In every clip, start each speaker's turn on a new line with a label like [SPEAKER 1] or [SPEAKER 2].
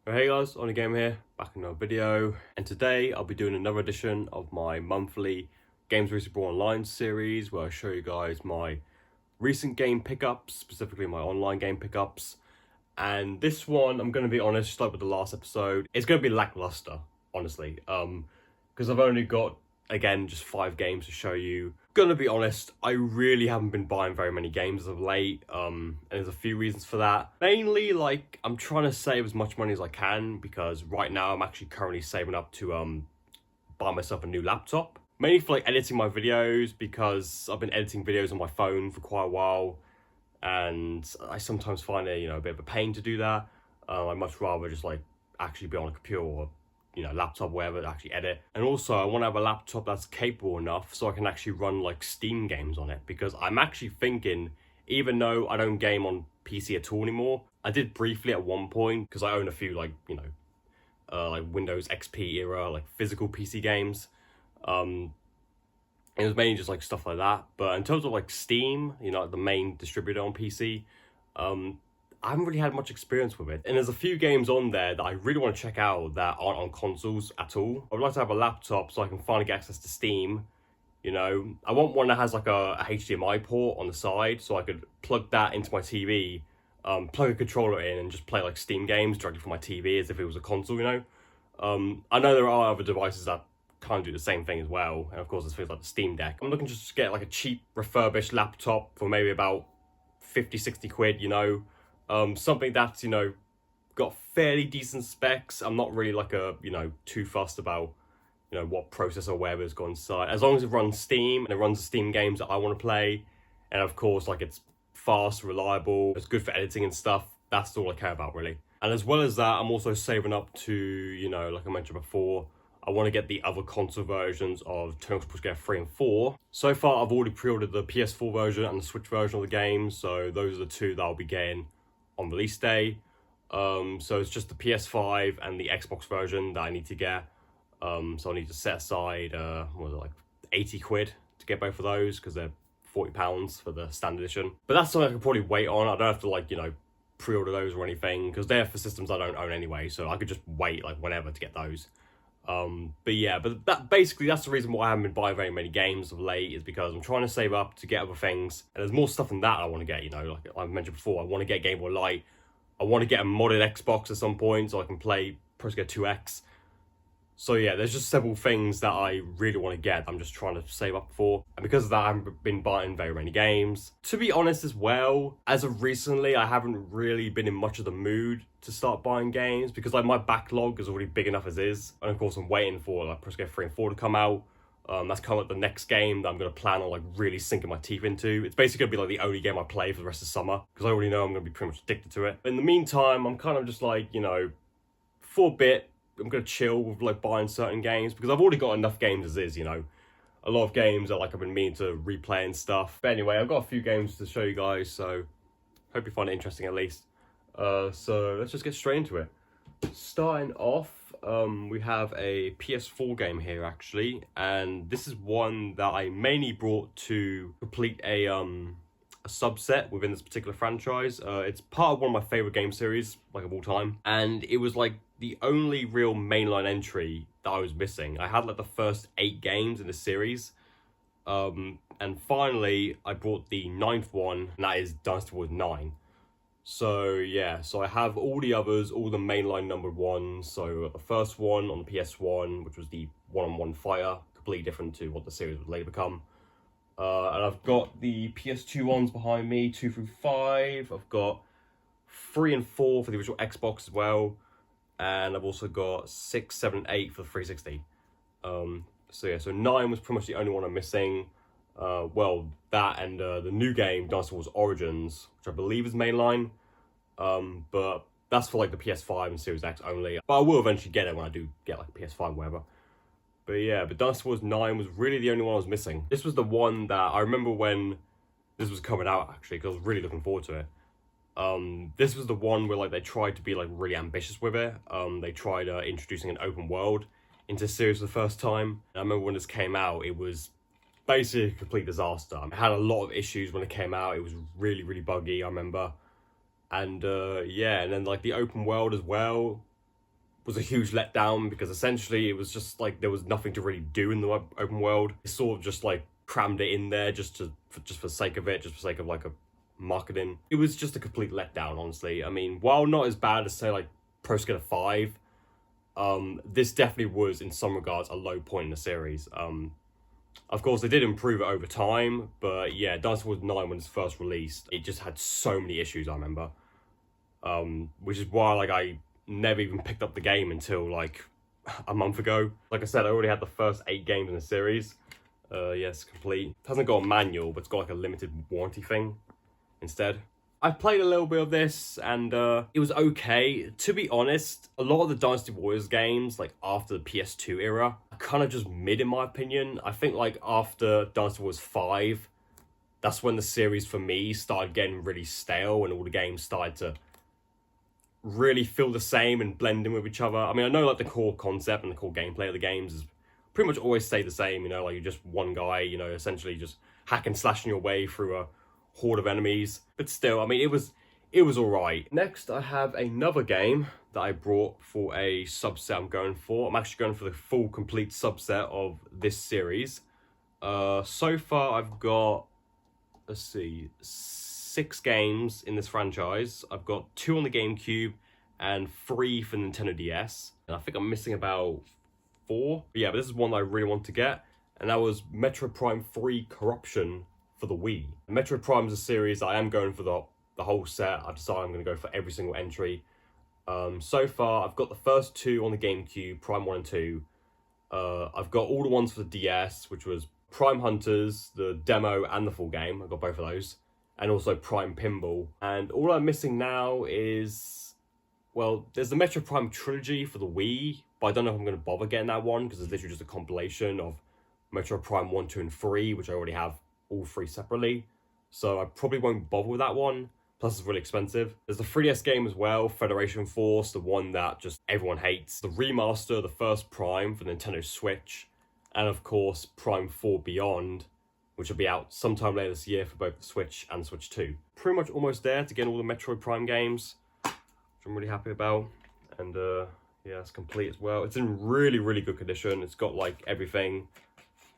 [SPEAKER 1] Hey guys, On A Game here, back in another video, and today I'll be doing another edition of my monthly Games Recently Brought Online series where I show you guys my recent game pickups, specifically my online game pickups. And this one, I'm going to be honest, just like with the last episode, it's going to be lackluster, honestly, because I've only got, again, just 5 games to show you. Gonna be honest, I really haven't been buying very many games as of late, and there's a few reasons for that. Mainly, like, I'm trying to save as much money as I can, because right now I'm actually currently saving up to buy myself a new laptop. Mainly for like editing my videos, because I've been editing videos on my phone for quite a while, and I sometimes find it, a bit of a pain to do that. I'd much rather just like actually be on a computer or laptop, wherever, to actually edit. And also I want to have a laptop that's capable enough so I can actually run like Steam games on it, because I'm actually thinking, even though I don't game on PC at all anymore, I did briefly at one point because I own a few like Windows XP era like physical PC games. It was mainly just like stuff like that. But in terms of like Steam, the main distributor on PC, I haven't really had much experience with it. And there's a few games on there that I really want to check out that aren't on consoles at all. I would like to have a laptop so I can finally get access to Steam. I want one that has like a HDMI port on the side so I could plug that into my TV, plug a controller in and just play like Steam games directly from my TV as if it was a console. I know there are other devices that kind of do the same thing as well. And of course there's things like the Steam Deck. I'm looking just to get like a cheap refurbished laptop for maybe about 50-60 quid, something that's got fairly decent specs. I'm not really like a too fussed about what processor or whatever's got inside, as long as it runs Steam and it runs the Steam games that I want to play, and of course like it's fast, reliable, it's good for editing and stuff. That's all I care about, really. And as well as that, I'm also saving up to like I mentioned before, I want to get the other console versions of Tony Hawk's Pro Skater 3 and 4. So far I've already pre-ordered the PS4 version and the Switch version of the game, so those are the two that I'll be getting on release day. So it's just the PS5 and the Xbox version that I need to get. So I need to set aside what was it, like 80 quid to get both of those, because they're £40 for the standard edition. But that's something I could probably wait on. I don't have to like pre-order those or anything, because they're for systems I don't own anyway, so I could just wait like whenever to get those. But that's the reason why I haven't been buying very many games of late, is because I'm trying to save up to get other things, and there's more stuff than that I want to get. Like I mentioned before, I want to get Game Boy Light. I want to get a modded Xbox at some point so I can play Pro Skater 2X. So yeah, there's just several things that I really want to get. I'm just trying to save up for. And because of that, I haven't been buying very many games. To be honest as well, as of recently, I haven't really been in much of the mood to start buying games, because like my backlog is already big enough as is. And of course, I'm waiting for like Pro Skater 3 and 4 to come out. That's kind of like the next game that I'm going to plan on like really sinking my teeth into. It's basically going to be like the only game I play for the rest of summer, because I already know I'm going to be pretty much addicted to it. In the meantime, I'm kind of just like, for a bit, I'm going to chill with like buying certain games, because I've already got enough games as is, A lot of games that like I've been meaning to replay and stuff. But anyway, I've got a few games to show you guys, so hope you find it interesting at least. So let's just get straight into it. Starting off, we have a PS4 game here actually, and this is one that I mainly brought to complete a subset within this particular franchise. It's part of one of my favorite game series, like of all time, and it was like the only real mainline entry that I was missing. I had like the first 8 games in the series, and finally I brought the 9th one, and that is Dynasty Warriors 9. So yeah, so I have all the others, all the mainline numbered ones. So the first one on the PS1, which was the one-on-one fighter, completely different to what the series would later become. And I've got the PS2 ones behind me, 2 through 5. I've got 3 and 4 for the original Xbox as well. And I've also got 6, 7, and 8 for the 360. So yeah, so 9 was pretty much the only one I'm missing. That and the new game, Dynasty Warriors Origins, which I believe is mainline. But that's for like the PS5 and Series X only. But I will eventually get it when I do get like a PS5 or whatever. But yeah, but Dynasty Warriors 9 was really the only one I was missing. This was the one that I remember when this was coming out, actually, because I was really looking forward to it. This was the one where like they tried to be like really ambitious with it. They tried introducing an open world into the series for the first time. And I remember when this came out, it was basically a complete disaster. It had a lot of issues when it came out. It was really buggy, I remember. And yeah, and then like the open world as well, was a huge letdown because essentially it was just like there was nothing to really do in the open world. It sort of just like crammed it in there just for sake of it, just for sake of like a marketing. It was just a complete letdown, honestly. I mean, while not as bad as say like Pro Skater 5, this definitely was in some regards a low point in the series. Of course, they did improve it over time, but yeah, Dynasty Warriors 9 when it was first released, it just had so many issues, I remember. Which is why like I never even picked up the game until like a month ago. Like I said, I already had the first 8 games in the series. Yes, complete. It hasn't got a manual, but it's got like a limited warranty thing instead. I played a little bit of this and it was okay. To be honest, a lot of the Dynasty Warriors games, like after the PS2 era, are kind of just mid in my opinion. I think like after Dynasty Warriors 5, that's when the series for me started getting really stale and all the games started to really feel the same and blend in with each other. I mean, I know like the core concept and the core gameplay of the games is pretty much always stay the same, you know, like you're just one guy, you know, essentially just hack and slashing your way through a horde of enemies. But still, I mean, it was all right. Next, I have another game that I brought for a subset I'm going for. I'm actually going for the full complete subset of this series. So far, I've got, let's see, 6 games in this franchise. I've got 2 on the GameCube and 3 for Nintendo DS. And I think I'm missing about 4. But yeah, but this is one that I really want to get. And that was Metroid Prime 3 Corruption for the Wii. Metroid Prime is a series I am going for the whole set. I've decided I'm going to go for every single entry. So far, I've got the first 2 on the GameCube, Prime 1 and 2. I've got all the ones for the DS, which was Prime Hunters, the demo and the full game. I've got both of those. And also Prime Pinball. And all I'm missing now is, well, there's the Metroid Prime trilogy for the Wii, but I don't know if I'm going to bother getting that one because it's literally just a compilation of Metroid Prime 1, 2, and 3, which I already have all 3 separately. So I probably won't bother with that one. Plus it's really expensive. There's the 3DS game as well, Federation Force, the one that just everyone hates. The remaster, the first Prime for Nintendo Switch. And of course, Prime 4 Beyond, which will be out sometime later this year for both the Switch and Switch 2. Pretty much almost there to get all the Metroid Prime games, which I'm really happy about. And yeah, it's complete as well. It's in really, really good condition. It's got like everything.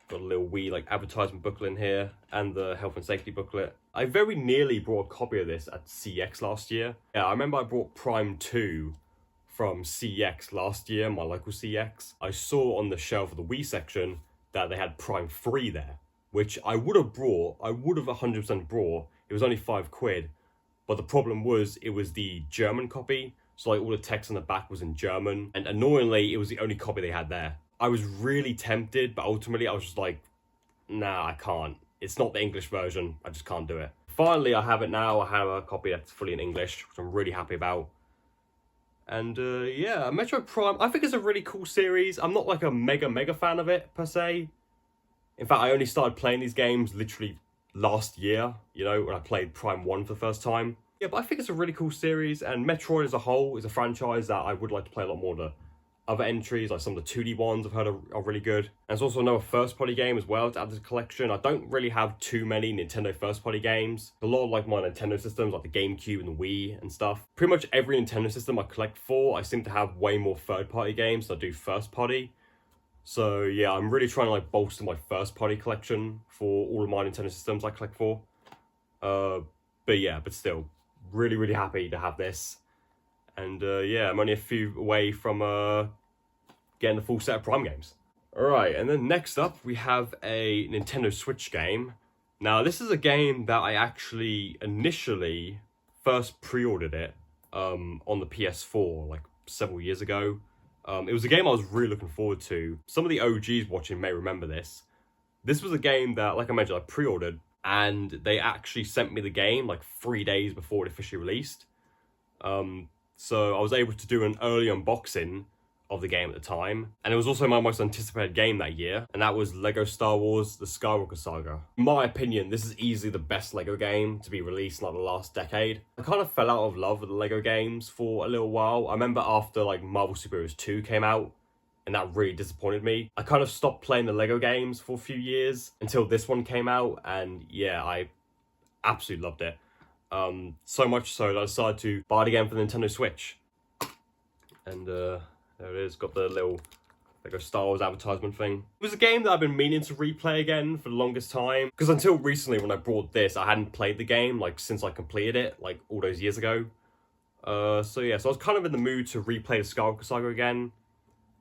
[SPEAKER 1] Got a little wee like advertisement booklet in here and the health and safety booklet. I very nearly brought a copy of this at CEX last year. Yeah, I remember I brought Prime 2 from CEX last year, my local CEX. I saw on the shelf of the Wii section that they had Prime 3 there, which I would have brought. I would have 100% brought. It was only £5. But the problem was it was the German copy. So like all the text on the back was in German. And annoyingly, it was the only copy they had there. I was really tempted, but ultimately I was just like, nah, I can't. It's not the English version. I just can't do it. Finally, I have it now. I have a copy that's fully in English, which I'm really happy about. And yeah, Metroid Prime, I think it's a really cool series. I'm not like a mega fan of it, per se. In fact, I only started playing these games literally last year, you know, when I played Prime 1 for the first time. Yeah, but I think it's a really cool series, and Metroid as a whole is a franchise that I would like to play a lot more. The other entries, like some of the 2D ones I've heard are really good. And it's also another first-party game as well to add to the collection. I don't really have too many Nintendo first-party games. A lot of like my Nintendo systems, like the GameCube and the Wii and stuff. Pretty much every Nintendo system I collect for, I seem to have way more third-party games than I do first-party. So yeah, I'm really trying to like bolster my first-party collection for all of my Nintendo systems I collect for. But yeah, but still, really happy to have this. And yeah, I'm only a few away from getting the full set of Prime games. Alright, and then next up we have a Nintendo Switch game. Now this is a game that I actually initially first pre-ordered it on the PS4 like several years ago. It was a game I was really looking forward to. Some of the OGs watching may remember this. This was a game that, like I mentioned, I pre-ordered, and they actually sent me the game like 3 days before it officially released. So I was able to do an early unboxing of the game at the time. And it was also my most anticipated game that year. And that was LEGO Star Wars The Skywalker Saga. In my opinion, this is easily the best LEGO game to be released in like the last decade. I kind of fell out of love with the LEGO games for a little while. I remember after like Marvel Super Heroes 2 came out, and that really disappointed me. I kind of stopped playing the LEGO games for a few years until this one came out. And yeah, I absolutely loved it. So much so that I decided to buy it again for the Nintendo Switch. And There it is, got the little like a Star Wars advertisement thing. It was a game that I've been meaning to replay again for the longest time. Because until recently when I brought this, I hadn't played the game like since I completed it, like all those years ago. So yeah, so I was kind of in the mood to replay the Skywalker Saga again.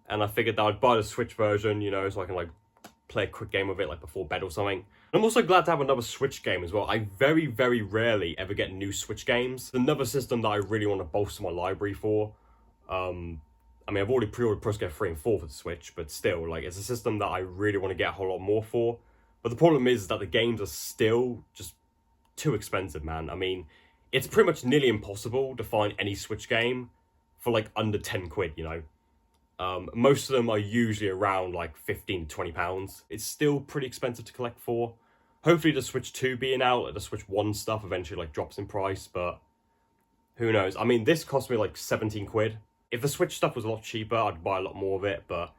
[SPEAKER 1] And I figured that I'd buy the Switch version, you know, so I can like play a quick game of it like before bed or something. And I'm also glad to have another Switch game as well. I very, very rarely ever get new Switch games. Another system that I really want to bolster my library for. I mean, I've already pre-ordered Pro Skater 3 and 4 for the Switch, but still, like, it's a system that I really want to get a whole lot more for. But the problem is that the games are still just too expensive, man. I mean, it's pretty much nearly impossible to find any Switch game for, like, under 10 quid, you know? Most of them are usually around, like, 15 to 20 pounds. It's still pretty expensive to collect for. Hopefully the Switch 2 being out, like, the Switch 1 stuff eventually, like, drops in price, but who knows? I mean, this cost me, like, 17 quid. If the Switch stuff was a lot cheaper, I'd buy a lot more of it, but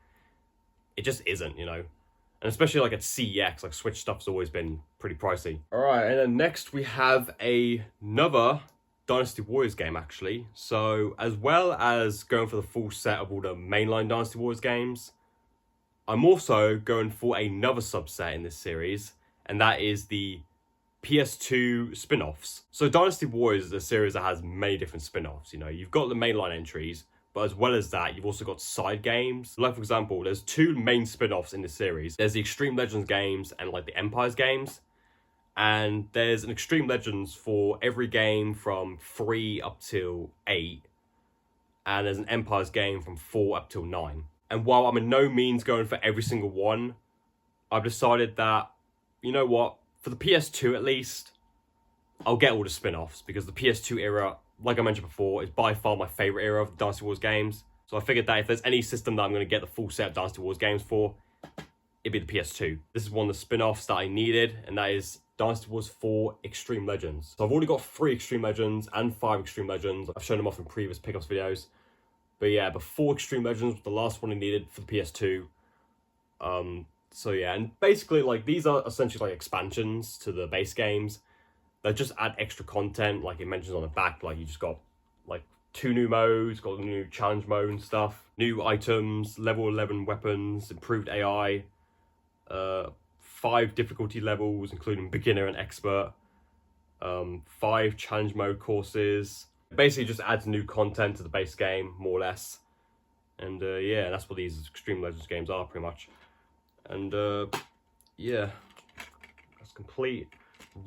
[SPEAKER 1] it just isn't, you know? And especially like at CEX, like Switch stuff's always been pretty pricey. All right, and then next we have another Dynasty Warriors game, actually. So as well as going for the full set of all the mainline Dynasty Warriors games, I'm also going for another subset in this series, and that is the PS2 spin-offs. So Dynasty Warriors is a series that has many different spin-offs, you know? You've got the mainline entries, but as well as that, you've also got side games. Like, for example, there's two main spin-offs in this series. There's the Extreme Legends games and, like, the Empires games. And there's an Extreme Legends for every game from 3 up till 8. And there's an Empires game from 4 up till 9. And while I'm in no means going for every single one, I've decided that, you know what, for the PS2 at least, I'll get all the spin-offs. Because the PS2 era, like I mentioned before, is by far my favourite era of Dynasty Wars games. So I figured that if there's any system that I'm going to get the full set of Dynasty Wars games for, it'd be the PS2. This is one of the spin-offs that I needed, and that is Dynasty Wars 4 Extreme Legends. So I've already got 3 Extreme Legends and 5 Extreme Legends. I've shown them off in previous pickups videos. But yeah, but 4 Extreme Legends was the last one I needed for the PS2. So yeah, and basically, like, these are essentially like expansions to the base games. They just add extra content, like it mentions on the back. Like, you just got like 2 new modes, got a new challenge mode and stuff, new items, level 11 weapons, improved AI, 5 difficulty levels, including beginner and expert, 5 challenge mode courses. It basically just adds new content to the base game, more or less. And yeah, that's what these Extreme Legends games are, pretty much. And yeah, that's complete.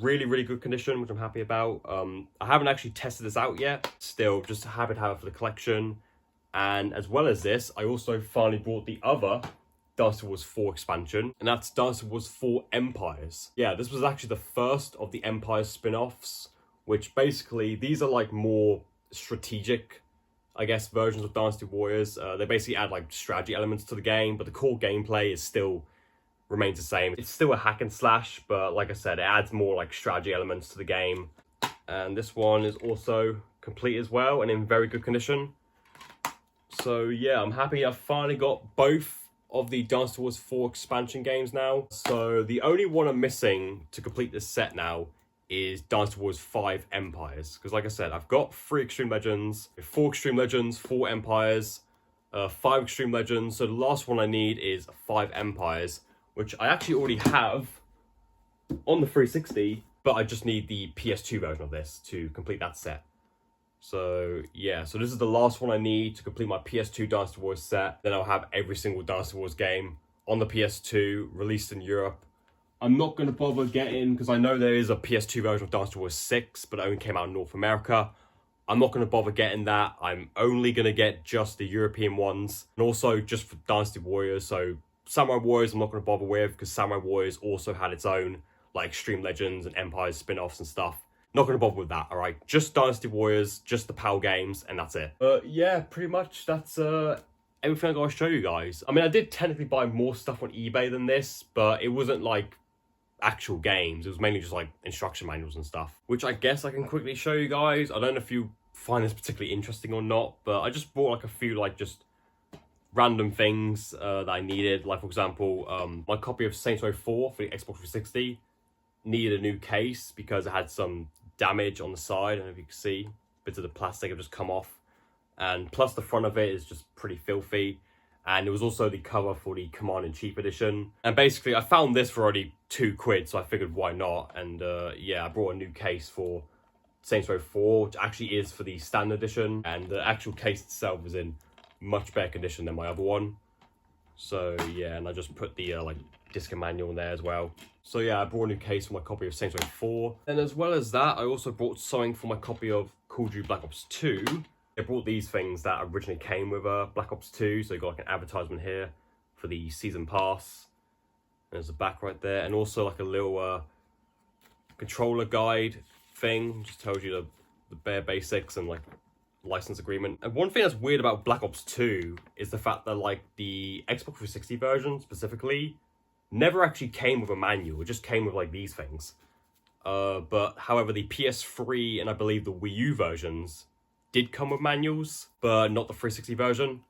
[SPEAKER 1] Really, really good condition, which I'm happy about. I haven't actually tested this out yet. Still, just happy to have it for the collection. And as well as this, I also finally bought the other Dynasty Wars 4 expansion, and that's Dynasty Wars 4 Empires. Yeah, this was actually the first of the Empires spin-offs, which basically, these are like more strategic, I guess, versions of Dynasty Warriors. They basically add like strategy elements to the game, but the core gameplay is still remains the same. It's still a hack and slash, but like I said, it adds more like strategy elements to the game. And this one is also complete as well and in very good condition. So yeah, I'm happy I've finally got both of the Dynasty Wars 4 expansion games now. So the only one I'm missing to complete this set now is Dynasty Wars 5 Empires. Because like I said, I've got 3 Extreme Legends, 4 Extreme Legends, 4 Empires, 5 Extreme Legends. So the last one I need is 5 Empires, which I actually already have on the 360, but I just need the PS2 version of this to complete that set. So yeah, so this is the last one I need to complete my PS2 Dynasty Wars set. Then I'll have every single Dynasty Wars game on the PS2 released in Europe. I'm not going to bother getting, because I know there is a PS2 version of Dynasty Wars 6, but it only came out in North America. I'm not going to bother getting that. I'm only going to get just the European ones, and also just for Dynasty Warriors. So Samurai Warriors I'm not going to bother with, because Samurai Warriors also had its own like Extreme Legends and Empires spin-offs and stuff. Not going to bother with that, alright? Just Dynasty Warriors, just the PAL games, and that's it. Yeah, pretty much that's everything I got to show you guys. I mean, I did technically buy more stuff on eBay than this, but it wasn't like actual games. It was mainly just like instruction manuals and stuff, which I guess I can quickly show you guys. I don't know if you find this particularly interesting or not, but I just bought like a few like just random things that I needed. Like, for example, my copy of Saints Row 4 for the Xbox 360 needed a new case because it had some damage on the side. I don't know if you can see, bits of the plastic have just come off. and plus the front of it is just pretty filthy. And it was also the cover for the Command & Chief edition. And basically, I found this for only £2, so I figured why not. And yeah, I brought a new case for Saints Row 4, which actually is for the standard edition. And the actual case itself is in much better condition than my other one. So yeah, and I just put the like disc and manual in there as well. So yeah, I brought a new case for my copy of Saints Row 4. And as well as that, I also brought something for my copy of Call of Duty Black Ops 2. I brought these things that originally came with Black Ops 2. So you got like an advertisement here for the season pass. There's the back right there. And also like a little controller guide thing. Just tells you the bare basics and like license agreement. And one thing that's weird about Black Ops 2 is the fact that like the Xbox 360 version specifically never actually came with a manual. It just came with like these things. But however, the PS3 and I believe the Wii U versions did come with manuals, but not the 360 version.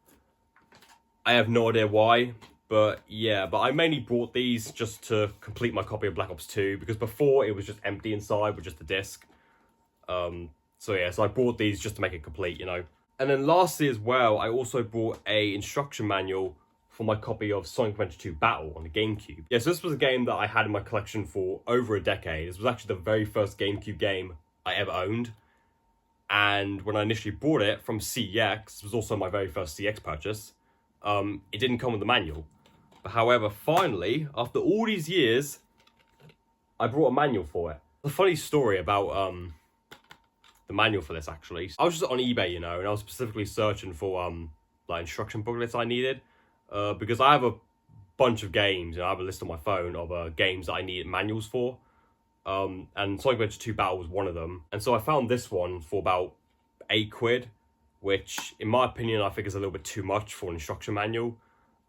[SPEAKER 1] I have no idea why, but yeah, but I mainly bought these just to complete my copy of Black Ops 2, because before it was just empty inside with just the disc. So yeah, so I bought these just to make it complete, you know. And then lastly as well, I also bought a instruction manual for my copy of Sonic Adventure 2 Battle on the GameCube. Yeah, so this was a game that I had in my collection for over a decade. This was actually the very first GameCube game I ever owned. And when I initially bought it from CEX, it was also my very first CX purchase, it didn't come with the manual. But however, finally, after all these years, I brought a manual for it. A funny story about the manual for this, actually. I was just on eBay, you know, and I was specifically searching for like instruction booklets I needed, because I have a bunch of games, and I have a list on my phone of games that I need manuals for. And Sonic Adventure 2 Battle was one of them. And so I found this one for about £8, which in my opinion, I think is a little bit too much for an instruction manual.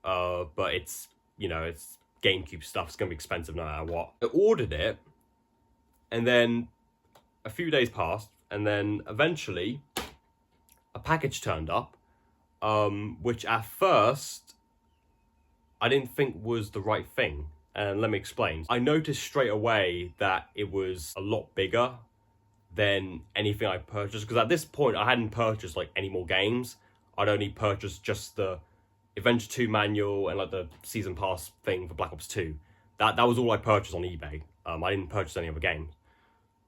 [SPEAKER 1] But it's, you know, it's GameCube stuff. It's going to be expensive no matter what. I ordered it, and then a few days passed, and then eventually a package turned up, which at first I didn't think was the right thing. And let me explain. I noticed straight away that it was a lot bigger than anything I purchased, because at this point I hadn't purchased like any more games. I'd only purchased just the Adventure 2 manual and like the season pass thing for Black Ops 2. That was all I purchased on eBay. I didn't purchase any other games.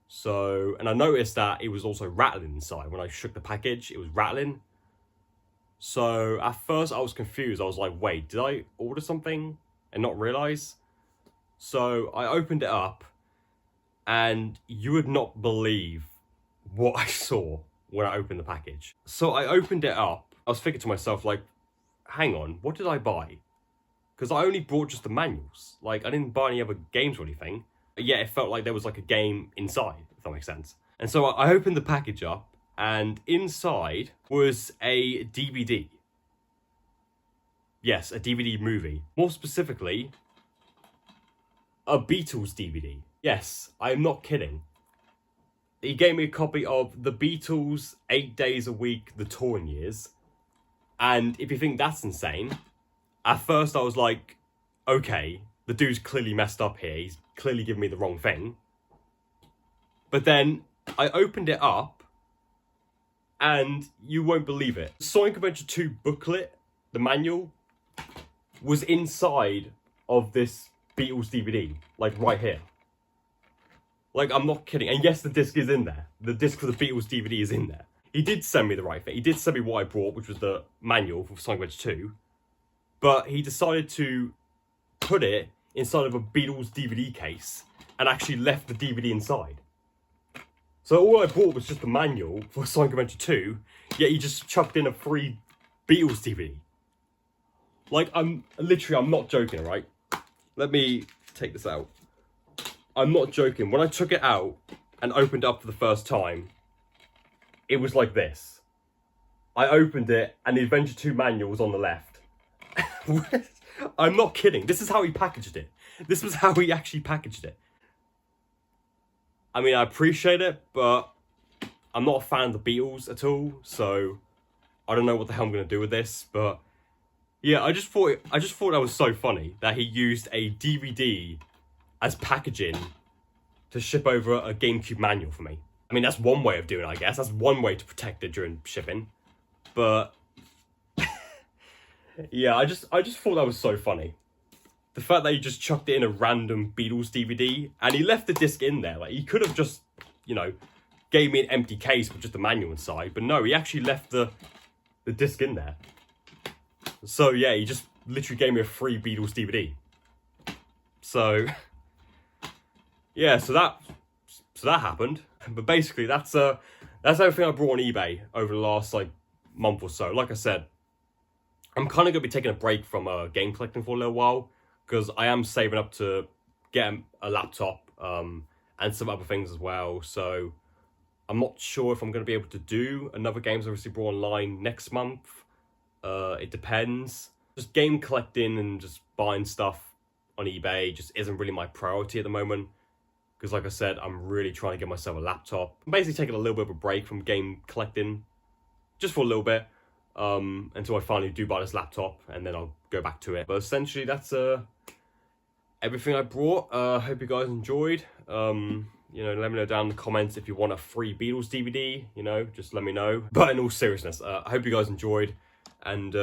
[SPEAKER 1] So, and I noticed that it was also rattling inside. When I shook the package, it was rattling. So at first I was confused. I was like, wait, did I order something and not realize? So I opened it up, and you would not believe what I saw when I opened the package. So I opened it up. I was thinking to myself, like, hang on, what did I buy? Because I only bought just the manuals. Like, I didn't buy any other games or anything. But yeah, it felt like there was like a game inside, if that makes sense. And so I opened the package up, and inside was a DVD. Yes, a DVD movie. More specifically, a Beatles DVD. Yes, I am not kidding. He gave me a copy of The Beatles' 8 Days a Week, The Touring Years. And if you think that's insane, at first I was like, okay, the dude's clearly messed up here. He's clearly given me the wrong thing. But then I opened it up, and you won't believe it. Sonic Adventure 2 booklet, the manual, was inside of this Beatles DVD, like right here. Like, I'm not kidding. And yes, the disc is in there. The disc for the Beatles DVD is in there. He did send me the right thing. He did send me what I brought, which was the manual for Sonic Adventure 2. But he decided to put it inside of a Beatles DVD case and actually left the DVD inside. So all I bought was just the manual for Sonic Adventure 2, yet he just chucked in a free Beatles DVD. Like, I'm not joking, right? Let me take this out. I'm not joking. When I took it out and opened it up for the first time, it was like this. I opened it and the Adventure 2 manual was on the left. I'm not kidding. This is how he packaged it. This was how he actually packaged it. I mean, I appreciate it, but I'm not a fan of the Beatles at all, so I don't know what the hell I'm going to do with this, but yeah, I just thought that was so funny that he used a DVD as packaging to ship over a GameCube manual for me. I mean, that's one way of doing it, I guess. That's one way to protect it during shipping. But yeah, I just thought that was so funny. The fact that he just chucked it in a random Beatles DVD and he left the disc in there. Like, he could have just, you know, gave me an empty case with just the manual inside. But no, he actually left the disc in there. So yeah, he just literally gave me a free Beatles DVD. So yeah, so that happened. But basically, that's everything I brought on eBay over the last like month or so. Like I said, I'm kind of gonna be taking a break from game collecting for a little while because I am saving up to get a laptop and some other things as well. So I'm not sure if I'm gonna be able to do another Games Obviously Brought Online next month. It depends. Just game collecting and just buying stuff on eBay just isn't really my priority at the moment. Because like I said, I'm really trying to get myself a laptop. I'm basically taking a little bit of a break from game collecting. Just for a little bit. Until I finally do buy this laptop. And then I'll go back to it. But essentially, that's everything I brought. Hope you guys enjoyed. You know, let me know down in the comments if you want a free Beatles DVD. You know, just let me know. But in all seriousness, I hope you guys enjoyed. And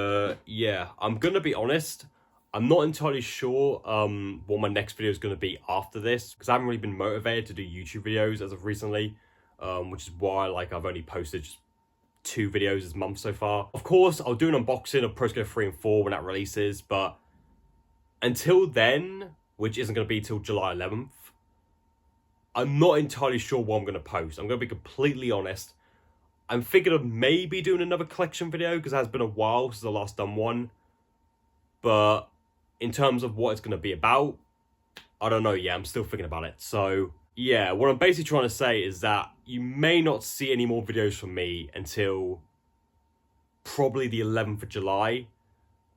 [SPEAKER 1] yeah, I'm going to be honest. I'm not entirely sure what my next video is going to be after this, because I haven't really been motivated to do YouTube videos as of recently, which is why like I've only posted just 2 videos this month so far. Of course, I'll do an unboxing of Pro Skater 3 and 4 when that releases, but until then, which isn't going to be till July 11th, I'm not entirely sure what I'm going to post. I'm going to be completely honest. I'm thinking of maybe doing another collection video, because it has been a while since I last done one. But in terms of what it's going to be about, I don't know yet. I'm still thinking about it. So yeah, what I'm basically trying to say is that you may not see any more videos from me until probably the 11th of July.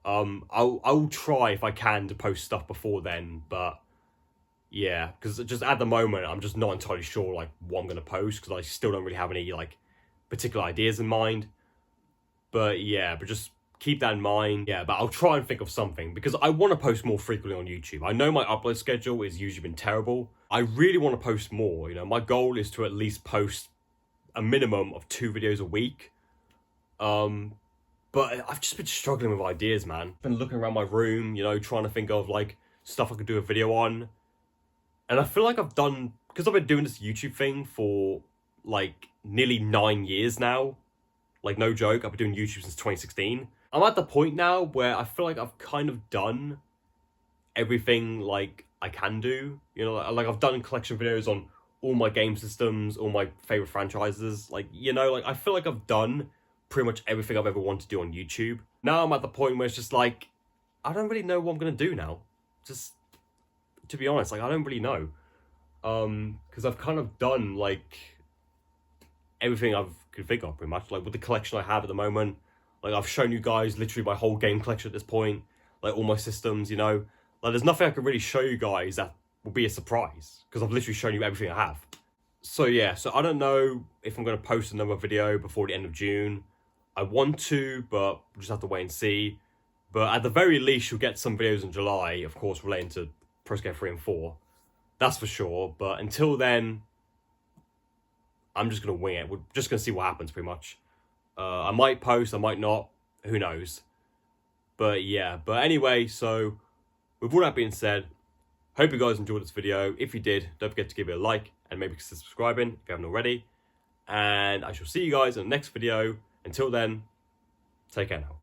[SPEAKER 1] I'll try if I can to post stuff before then, but yeah, because just at the moment, I'm just not entirely sure like what I'm going to post, because I still don't really have any like particular ideas in mind. But yeah, but just keep that in mind. Yeah, but I'll try and think of something, because I want to post more frequently on YouTube. I know my upload schedule has usually been terrible. I really want to post more. You know, my goal is to at least post a minimum of 2 videos a week. But I've just been struggling with ideas, man. Been looking around my room, you know, trying to think of like stuff I could do a video on. And I feel like I've done, because I've been doing this YouTube thing for like nearly 9 years now. Like, no joke, I've been doing YouTube since 2016. I'm at the point now where I feel like I've kind of done everything like I can do. You know, like I've done collection videos on all my game systems, all my favorite franchises. Like, you know, like I feel like I've done pretty much everything I've ever wanted to do on YouTube. Now I'm at the point where it's just like, I don't really know what I'm going to do now. Just, to be honest, like I don't really know. Because I've kind of done like everything I could think of pretty much. Like with the collection I have at the moment, like I've shown you guys literally my whole game collection at this point, like all my systems, you know. Like there's nothing I can really show you guys that will be a surprise, because I've literally shown you everything I have. So yeah, so I don't know if I'm going to post another video before the end of June. I want to, but we'll just have to wait and see. But at the very least, you'll get some videos in July, of course, relating to Pro Skater 3 and 4. That's for sure. But until then, I'm just going to wing it. We're just going to see what happens, pretty much. I might post, I might not. Who knows? But yeah. But anyway, so with all that being said, hope you guys enjoyed this video. If you did, don't forget to give it a like and maybe consider subscribing if you haven't already. And I shall see you guys in the next video. Until then, take care now.